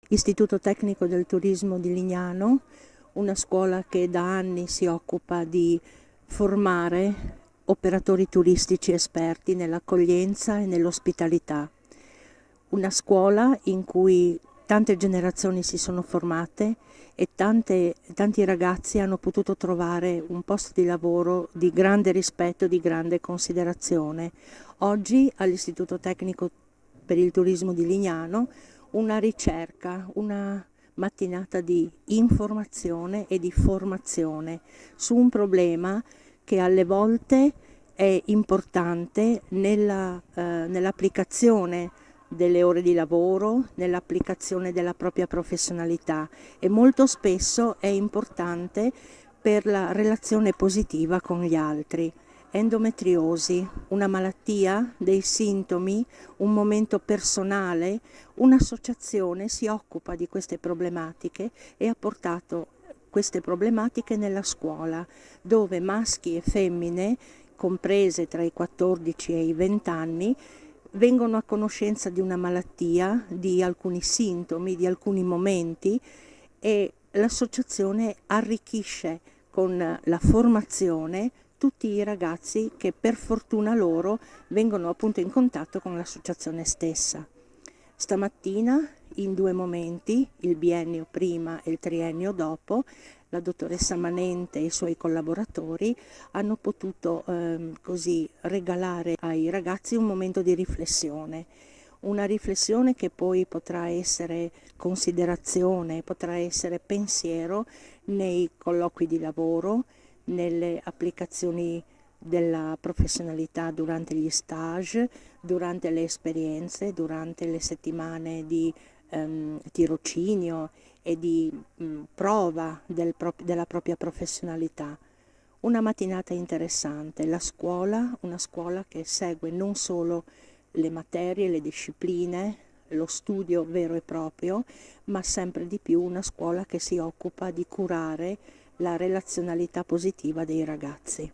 Istituto Tecnico del Turismo di Lignano, una scuola che da anni si occupa di formare operatori turistici esperti nell'accoglienza e nell'ospitalità. Una scuola in cui tante generazioni si sono formate e tanti ragazzi hanno potuto trovare un posto di lavoro di grande rispetto, di grande considerazione. Oggi all'Istituto Tecnico per il Turismo di Lignano una ricerca, una mattinata di informazione e di formazione su un problema che alle volte è importante nell'applicazione delle ore di lavoro, nell'applicazione della propria professionalità e molto spesso è importante per la relazione positiva con gli altri. Endometriosi, una malattia, dei sintomi, un momento personale, un'associazione si occupa di queste problematiche e ha portato queste problematiche nella scuola, dove maschi e femmine, comprese tra i 14 e i 20 anni, vengono a conoscenza di una malattia, di alcuni sintomi, di alcuni momenti e l'associazione arricchisce con la formazione tutti i ragazzi che per fortuna loro vengono appunto in contatto con l'associazione stessa. Stamattina in due momenti, il biennio prima e il triennio dopo, la dottoressa Manente e i suoi collaboratori hanno potuto così regalare ai ragazzi un momento di riflessione. Una riflessione che poi potrà essere considerazione, potrà essere pensiero nei colloqui di lavoro, nelle applicazioni della professionalità durante gli stage, durante le esperienze, durante le settimane di tirocinio e di prova della propria professionalità. Una mattinata interessante, la scuola, una scuola che segue non solo le materie, le discipline, lo studio vero e proprio, ma sempre di più una scuola che si occupa di curare la relazionalità positiva dei ragazzi.